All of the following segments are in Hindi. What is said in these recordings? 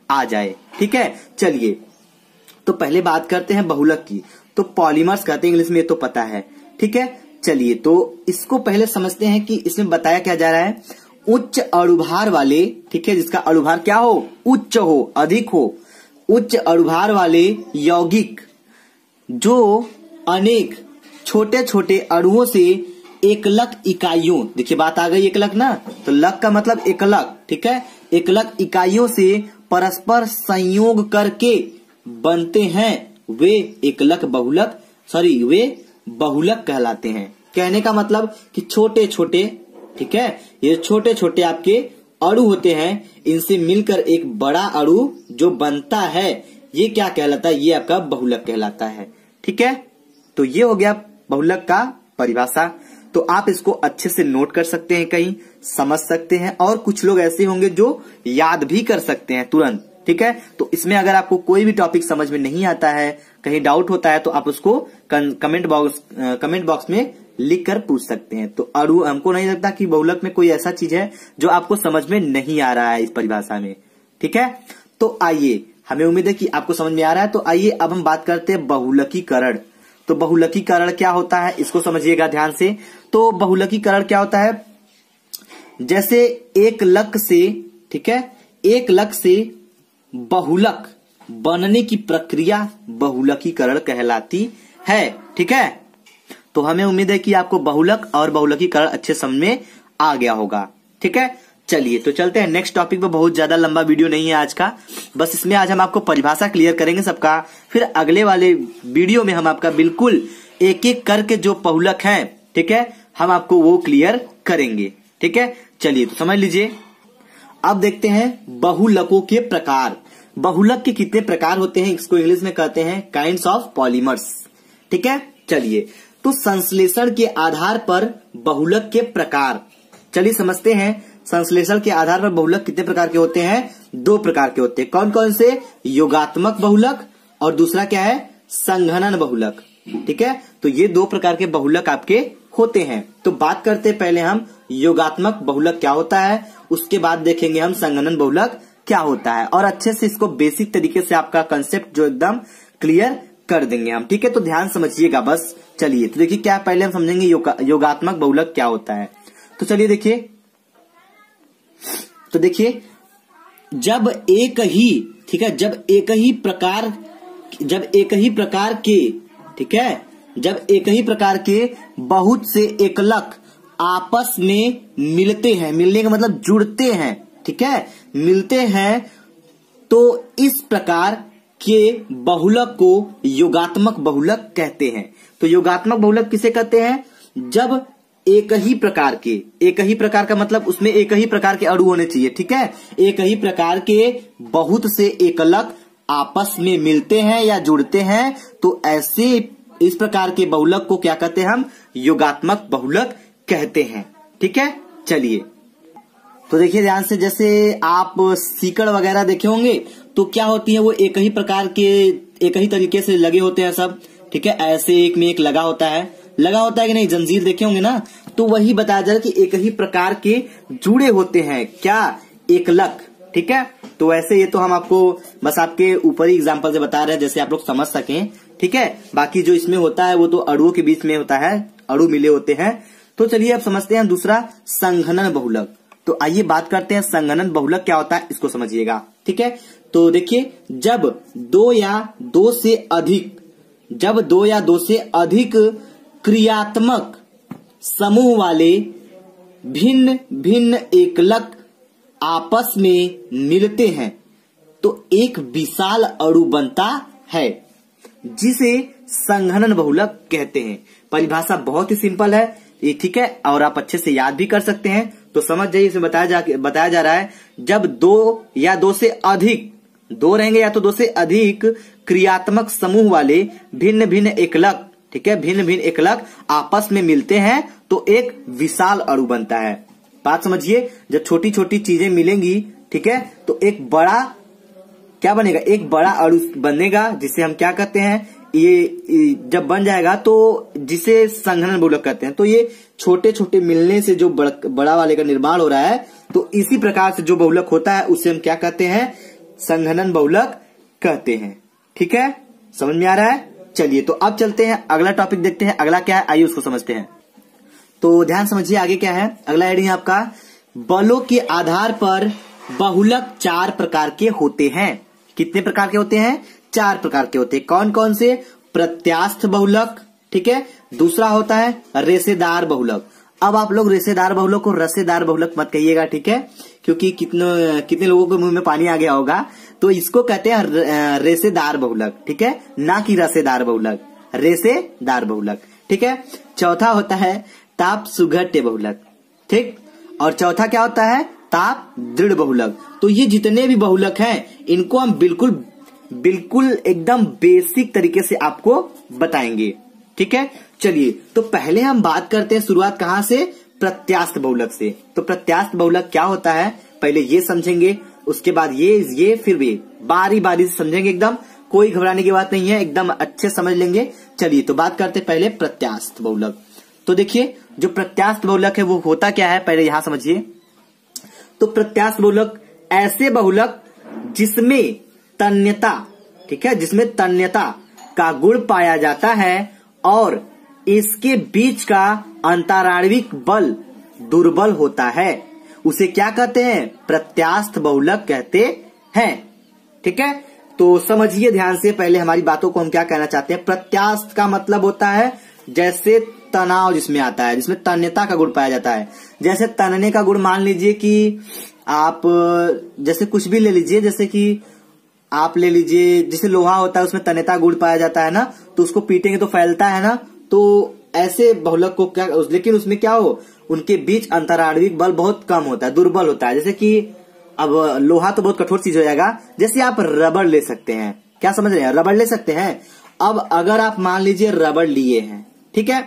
आ जाए। ठीक है, चलिए तो पहले बात करते हैं बहुलक की। तो पॉलीमर्स कहते हैं इंग्लिश में, ये तो पता है। ठीक है, चलिए तो इसको पहले समझते हैं कि इसमें बताया क्या जा रहा है। उच्च अणुभार वाले, ठीक है, जिसका अणुभार क्या हो, उच्च हो, अधिक हो, उच्च अणुभार वाले यौगिक जो अनेक छोटे छोटे अणुओं से एकलक इकाइयों, देखिए बात आ गई एकलक ना, तो लक का मतलब एकलक, ठीक है, एकलक इकाइयों से परस्पर संयोग करके बनते हैं, वे एकलक बहुलक वे बहुलक कहलाते हैं। कहने का मतलब कि छोटे छोटे, ठीक है, ये छोटे छोटे आपके अणु होते हैं, इनसे मिलकर एक बड़ा अणु जो बनता है, ये क्या कहलाता है, ये आपका बहुलक कहलाता है। ठीक है, तो ये हो गया बहुलक का परिभाषा। तो आप इसको अच्छे से नोट कर सकते हैं, कहीं समझ सकते हैं, और कुछ लोग ऐसे होंगे जो याद भी कर सकते हैं तुरंत। ठीक है, तो इसमें अगर आपको कोई भी टॉपिक समझ में नहीं आता है, कहीं डाउट होता है, तो आप उसको कमेंट बॉक्स में लिख कर पूछ सकते हैं। तो अणु, हमको नहीं लगता कि बहुलक में कोई ऐसा चीज है जो आपको समझ में नहीं आ रहा है इस परिभाषा में। ठीक है, तो आइए, हमें उम्मीद है कि आपको समझ में आ रहा है। तो आइए अब हम बात करते हैं बहुलकीकरण। तो बहुलकीकरण क्या होता है, इसको समझिएगा ध्यान से। तो बहुलकीकरण क्या होता है, जैसे एक लक से, ठीक है, एक लक से बहुलक बनने की प्रक्रिया बहुलकीकरण कहलाती है। ठीक है, तो हमें उम्मीद है कि आपको बहुलक और बहुलकीकरण अच्छे समझ में आ गया होगा। ठीक है, चलिए तो चलते हैं नेक्स्ट टॉपिक पे। बहुत ज्यादा लंबा वीडियो नहीं है आज का, बस इसमें आज हम आपको परिभाषा क्लियर करेंगे सबका, फिर अगले वाले वीडियो में हम आपका बिल्कुल एक एक करके जो बहुलक हैं, ठीक है, हम आपको वो क्लियर करेंगे। ठीक है, चलिए तो समझ लीजिए। अब देखते हैं बहुलकों के प्रकार। बहुलक के कितने प्रकार होते हैं, इसको इंग्लिश में कहते हैं काइंड्स ऑफ पॉलीमर्स। ठीक है, चलिए तो संश्लेषण के आधार पर बहुलक के प्रकार, चलिए समझते हैं। संश्लेषण के आधार पर बहुलक कितने प्रकार के होते हैं, 2 प्रकार के होते हैं। कौन कौन से, योगात्मक बहुलक और दूसरा क्या है, संघनन बहुलक। ठीक है, तो ये 2 प्रकार के बहुलक आपके होते हैं। तो बात करते हैं पहले हम योगात्मक बहुलक क्या होता है, उसके बाद देखेंगे हम संघनन बहुलक क्या होता है, और अच्छे से इसको बेसिक तरीके से आपका कंसेप्ट जो एकदम क्लियर कर देंगे हम। ठीक है, तो ध्यान समझिएगा बस। चलिए तो देखिए क्या पहले हम समझेंगे योगात्मक बहुलक क्या होता है। तो चलिए देखिए, तो देखिए जब एक ही, ठीक है, जब एक ही प्रकार के, ठीक है, जब एक ही प्रकार के बहुत से एकलक आपस में मिलते हैं, मिलने का मतलब जुड़ते हैं, ठीक है, मिलते हैं, तो इस प्रकार के बहुलक को योगात्मक बहुलक कहते हैं। तो योगात्मक बहुलक किसे कहते हैं, जब एक ही प्रकार का मतलब उसमें एक ही प्रकार के अणु होने चाहिए। ठीक है, एक ही प्रकार के बहुत से एकलक आपस में मिलते हैं या जुड़ते हैं, तो ऐसे इस प्रकार के बहुलक को क्या कहते हैं, हम योगात्मक बहुलक कहते हैं। ठीक है, चलिए तो देखिए ध्यान से, जैसे आप सीकड़ वगैरह देखे होंगे तो क्या होती है, वो एक ही प्रकार के, एक ही तरीके से लगे होते हैं सब। ठीक है, ऐसे एक में एक लगा होता है कि नहीं, जंजीर देखे होंगे ना, तो वही बताया जा रहा है कि एक ही प्रकार के जुड़े होते हैं, क्या, एकलक। ठीक है, तो वैसे ये तो हम आपको बस आपके ऊपरी एग्जांपल से बता रहे हैं, जैसे आप लोग समझ सकें। ठीक है, बाकी जो इसमें होता है वो तो अणुओं के बीच में होता है, अणु मिले होते हैं। तो चलिए अब समझते हैं दूसरा संघनन बहुलक। तो आइए बात करते हैं संघनन बहुलक क्या होता है, इसको समझिएगा। ठीक है, तो देखिए जब 2 या 2 से अधिक क्रियात्मक समूह वाले भिन्न भिन्न एकलक आपस में मिलते हैं, तो एक विशाल अणु बनता है, जिसे संघनन बहुलक कहते हैं। परिभाषा बहुत ही सिंपल है ये, ठीक है, और आप अच्छे से याद भी कर सकते हैं। तो समझ जाइए, इसमें बताया जा रहा है, जब 2 या 2 से अधिक, 2 रहेंगे या तो 2 से अधिक क्रियात्मक समूह वाले भिन्न भिन्न एकलक, ठीक है, भिन्न भिन्न एकलक आपस में मिलते हैं, तो एक विशाल अणु बनता है। बात समझिए, जब छोटी छोटी चीजें मिलेंगी, ठीक है, तो एक बड़ा क्या बनेगा, एक बड़ा अणु बनेगा, जिसे हम क्या कहते हैं, ये जब बन जाएगा तो जिसे संघनन बहुलक कहते हैं। तो ये छोटे छोटे मिलने से जो बड़ा वाले का निर्माण हो रहा है, तो इसी प्रकार से जो बहुलक होता है उसे हम क्या कहते हैं, संघनन बहुलक कहते हैं। ठीक है, समझ में आ रहा है। चलिए तो अब चलते हैं अगला टॉपिक देखते हैं। अगला क्या है, आइए उसको समझते हैं। तो ध्यान समझिए आगे क्या है। अगला हेडिंग है आपका, बलों के आधार पर बहुलक 4 प्रकार के होते हैं। कितने प्रकार के होते हैं? 4 प्रकार के होते हैं। कौन कौन से? प्रत्यास्थ बहुलक, ठीक है, दूसरा होता है रेशेदार बहुलक। अब आप लोग रेशेदार बहुलक को रसेदार बहुलक मत कहिएगा, ठीक है, क्योंकि कितने लोगों के मुंह में पानी आ गया होगा। तो इसको कहते हैं रेशेदार बहुलक, ठीक है, ना कि रसेदार बहुलक, रेशेदार बहुलक। ठीक है, चौथा होता है ताप सुघट्य बहुलक, ठीक, और चौथा क्या होता है? ताप दृढ़ बहुलक। तो ये जितने भी बहुलक हैं इनको हम बिल्कुल एकदम बेसिक तरीके से आपको बताएंगे। ठीक है, चलिए तो पहले हम बात करते हैं, शुरुआत कहां से? प्रत्यास्थ बहुलक से। तो प्रत्यास्थ बहुलक क्या होता है पहले ये समझेंगे, उसके बाद ये फिर भी बारी बारी से समझेंगे, एकदम कोई घबराने की बात नहीं है, एकदम अच्छे समझ लेंगे। चलिए तो बात करते हैं पहले प्रत्यास्थ बहुलक। तो देखिए जो प्रत्यास्थ बहुलक है वो होता क्या है, पहले यहां समझिए। तो प्रत्यास्थ बहुलक ऐसे बहुलक जिसमें तन्यता, ठीक है, जिसमें तन्यता का गुण पाया जाता है और इसके बीच का अंतराण्विक बल दुर्बल होता है, उसे क्या कहते हैं? प्रत्यास्थ बहुलक कहते हैं। ठीक है, तो समझिए ध्यान से पहले हमारी बातों को हम क्या कहना चाहते हैं। प्रत्यास्थ का मतलब होता है जैसे तनाव जिसमें आता है, जिसमें तन्यता का गुण पाया जाता है। जैसे तनने का गुण, मान लीजिए कि आप जैसे कुछ भी ले लीजिए, जैसे कि आप ले लीजिए जैसे लोहा होता है उसमें तन्यता गुण पाया जाता है ना, तो उसको पीटेंगे तो फैलता है ना, तो ऐसे बहुलक को क्या, लेकिन उसमें क्या हो, उनके बीच अंतराण्विक बल बहुत कम होता है, दुर्बल होता है। जैसे कि अब लोहा तो बहुत कठोर चीज हो जाएगा, जैसे आप रबड़ ले सकते हैं, क्या समझ रहे हैं, रबड़ ले सकते हैं। अब अगर आप मान लीजिए रबड़ लिए हैं, ठीक है,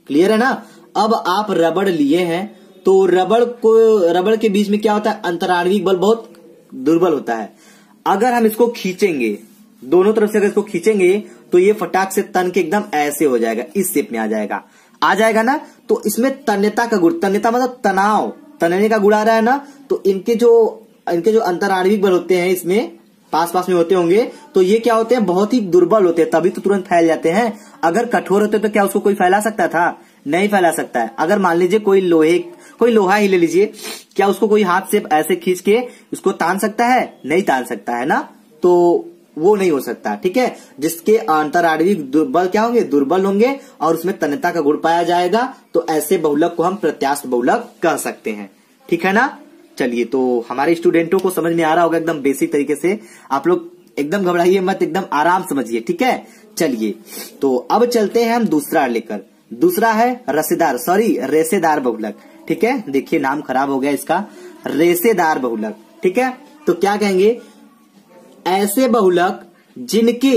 क्लियर है ना, अब आप रबड़ लिए हैं तो रबड़ के बीच में क्या होता है, अंतराण्विक बल बहुत दुर्बल होता है। अगर हम इसको खींचेंगे, दोनों तरफ से अगर इसको खींचेंगे तो ये फटाक से तन के एकदम ऐसे हो जाएगा, इस शेप में आ जाएगा ना। तो इसमें तन्यता का गुण, तन्यता मतलब तनाव, तनने का गुण आ रहा है ना, तो इनके जो अंतराण्विक बल होते हैं इसमें पास में होते होंगे, तो ये क्या होते हैं, बहुत ही दुर्बल होते हैं, तभी तो तुरंत फैल जाते हैं। अगर कठोर होते तो क्या उसको कोई फैला सकता था? नहीं फैला सकता है। अगर मान लीजिए कोई लोहा ही ले लीजिए, क्या उसको कोई हाथ से ऐसे खींच के उसको तान सकता है? नहीं तान सकता है ना, तो वो नहीं हो सकता। ठीक है, जिसके अंतराण्विक बल क्या होंगे, दुर्बल होंगे, और उसमें तन्यता का गुण पाया जाएगा, तो ऐसे बहुलक को हम प्रत्यास्थ बहुलक कह सकते हैं। ठीक है ना। चलिए तो हमारे स्टूडेंटों को समझ में आ रहा होगा एकदम बेसिक तरीके से, आप लोग एकदम घबराइए मत, एकदम आराम समझिए। ठीक है, चलिए तो अब चलते हैं हम दूसरा लेकर। दूसरा है रेशेदार बहुलक। ठीक है, देखिए नाम खराब हो गया इसका, रेशेदार बहुलक। ठीक है, तो क्या कहेंगे, ऐसे बहुलक जिनके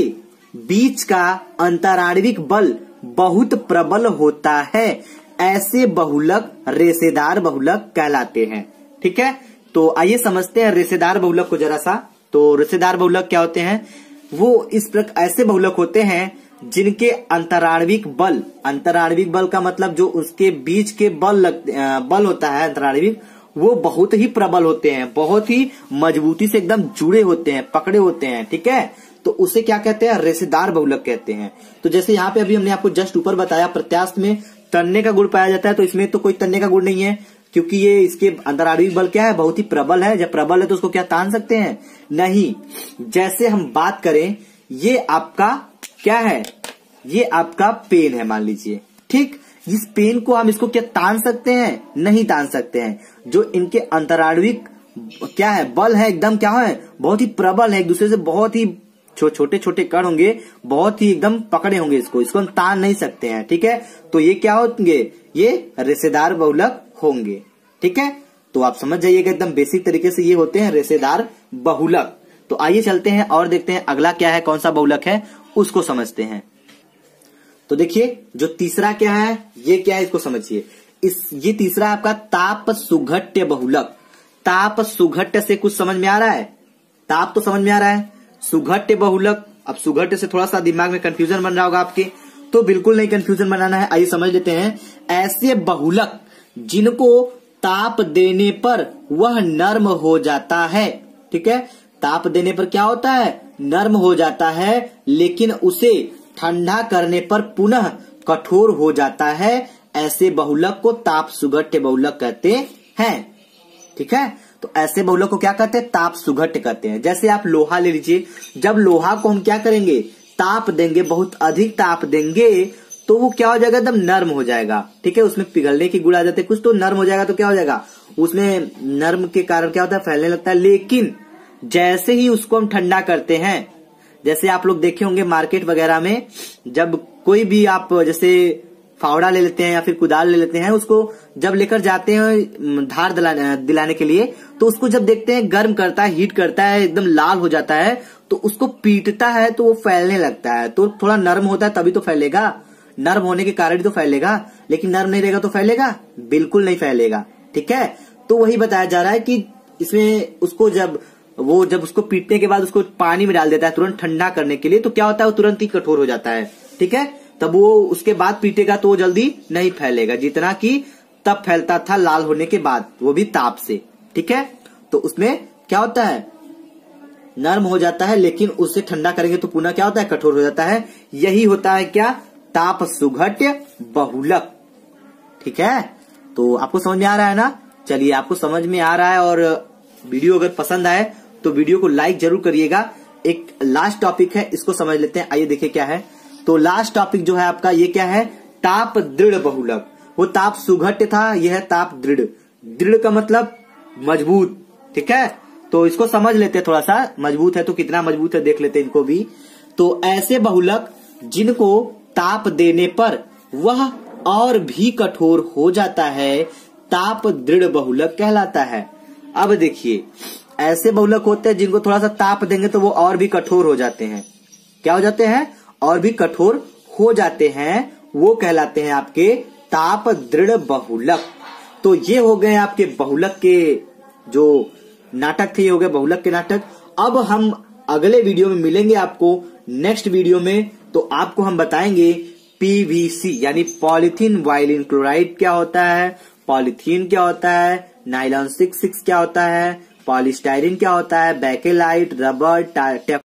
बीच का अंतराण्विक बल बहुत प्रबल होता है, ऐसे बहुलक रेशेदार बहुलक कहलाते हैं। ठीक है, तो आइए समझते हैं रेशेदार बहुलक को जरा सा। तो रेशेदार बहुलक क्या होते हैं, वो इस प्रकार ऐसे बहुलक होते हैं जिनके अंतराण्विक बल का मतलब जो उसके बीच के बल होता है अंतराण्विक, वो बहुत ही प्रबल होते हैं, बहुत ही मजबूती से एकदम जुड़े होते हैं, पकड़े होते हैं। ठीक है, तो उसे क्या कहते हैं, रेशेदार बहुलक कहते हैं। तो जैसे यहाँ पे अभी हमने आपको जस्ट ऊपर बताया, प्रत्यास्थ में तनने का गुण पाया जाता है, तो इसमें तो कोई तनने का गुण नहीं है, क्योंकि ये इसके अंतराण्विक बल क्या है, बहुत ही प्रबल है। जब प्रबल है तो उसको क्या तान सकते हैं? नहीं। जैसे हम बात करें, ये आपका क्या है, ये आपका पेन है मान लीजिए, ठीक, इस पेन को हम इसको क्या तान सकते हैं? नहीं तान सकते हैं। जो इनके अंतराण्विक क्या है, बल है, एकदम क्या है, बहुत ही प्रबल है, एक दूसरे से बहुत ही छोटे छोटे कण होंगे, बहुत ही एकदम पकड़े होंगे, इसको हम तान नहीं सकते हैं। ठीक है, तो ये क्या होंगे, ये रेशेदार बहुलक होंगे। ठीक है, तो आप समझ जाइएगा एकदम बेसिक तरीके से, ये होते हैं रेशेदार बहुलक। तो आइए चलते हैं और देखते हैं अगला क्या है, कौन सा बहुलक है उसको समझते हैं। तो देखिए जो तीसरा क्या है, ये क्या है इसको समझिए। ये तीसरा आपका ताप सुघट्य बहुलक। ताप सुघट्य से कुछ समझ में आ रहा है? ताप तो समझ में आ रहा है, सुघट्य बहुलक। अब सुघट्य से थोड़ा सा दिमाग में कंफ्यूजन बन रहा होगा आपके, तो बिल्कुल नहीं कंफ्यूजन बनाना है, आइए समझ लेते हैं। ऐसे बहुलक जिनको ताप देने पर वह नर्म हो जाता है। ठीक है, ताप देने पर क्या होता है, नर्म हो जाता है, लेकिन उसे ठंडा करने पर पुनः कठोर हो जाता है। ऐसे बहुलक को ताप सुघट्य बहुलक कहते हैं। ठीक है, तो ऐसे बहुलक को क्या कहते हैं, ताप सुघट्य कहते हैं। जैसे आप लोहा ले लीजिए, जब लोहा को हम क्या करेंगे, ताप देंगे, बहुत अधिक ताप देंगे, तो वो क्या हो जाएगा, एकदम नर्म हो जाएगा। ठीक है, उसमें पिघलने की गुण आ जाते हैं कुछ, तो नर्म हो जाएगा। तो क्या हो जाएगा, उसमें नर्म के कारण क्या होता है, फैलने लगता है। लेकिन जैसे ही उसको हम ठंडा करते हैं, जैसे आप लोग देखे होंगे मार्केट वगैरह में, जब कोई भी आप जैसे फावड़ा ले लेते हैं या फिर कुदाल ले लेते हैं, उसको जब लेकर जाते हैं धार दिलाने के लिए, तो उसको जब देखते हैं गर्म करता है, हीट करता है, एकदम लाल हो जाता है, तो उसको पीटता है तो वो फैलने लगता है। तो थोड़ा नर्म होता है तभी तो फैलेगा, नर्म होने के कारण ही तो फैलेगा। लेकिन नर्म नहीं रहेगा तो फैलेगा, बिल्कुल नहीं फैलेगा। ठीक है, तो वही बताया जा रहा है कि इसमें उसको जब उसको पीटने के बाद उसको पानी में डाल देता है तुरंत ठंडा करने के लिए, तो क्या होता है, वो तुरंत ही कठोर हो जाता है। ठीक है, तब वो उसके बाद पीटेगा तो वो जल्दी नहीं फैलेगा, जितना कि तब फैलता था लाल होने के बाद, वो भी ताप से। ठीक है, तो उसमें क्या होता है, नर्म हो जाता है, लेकिन उससे ठंडा करेंगे तो पुनः क्या होता है, कठोर हो जाता है। यही होता है क्या, ताप सुघट्य बहुलक। ठीक है, तो आपको समझ में आ रहा है ना। चलिए, आपको समझ में आ रहा है और वीडियो अगर पसंद आए तो वीडियो को लाइक जरूर करिएगा। एक लास्ट टॉपिक है, इसको समझ लेते हैं। आइए देखिए क्या है। तो लास्ट टॉपिक जो है आपका, ये क्या है, ताप दृढ़ बहुलक। वो ताप सुघट्य था, यह है ताप दृढ़। दृढ़ का मतलब मजबूत। ठीक है, तो इसको समझ लेते हैं थोड़ा सा। मजबूत है तो कितना मजबूत है देख लेते हैं इनको भी। तो ऐसे बहुलक जिनको ताप देने पर वह और भी कठोर हो जाता है, ताप दृढ़ बहुलक कहलाता है। अब देखिए, ऐसे बहुलक होते हैं जिनको थोड़ा सा ताप देंगे तो वो और भी कठोर हो जाते हैं। क्या हो जाते हैं, और भी कठोर हो जाते हैं, वो कहलाते हैं आपके ताप दृढ़ बहुलक। तो ये हो गए आपके बहुलक के जो नाटक थे, ये हो गए बहुलक के नाटक। अब हम अगले वीडियो में मिलेंगे आपको, नेक्स्ट वीडियो में। तो आपको हम बताएंगे पीवीसी यानी पॉलीथीन वाइलिन क्लोराइड क्या होता है, पॉलीथीन क्या होता है, नाइलॉन 6 क्या होता है, पॉलीस्टाइरीन क्या होता है, बेकेलाइट, रबर,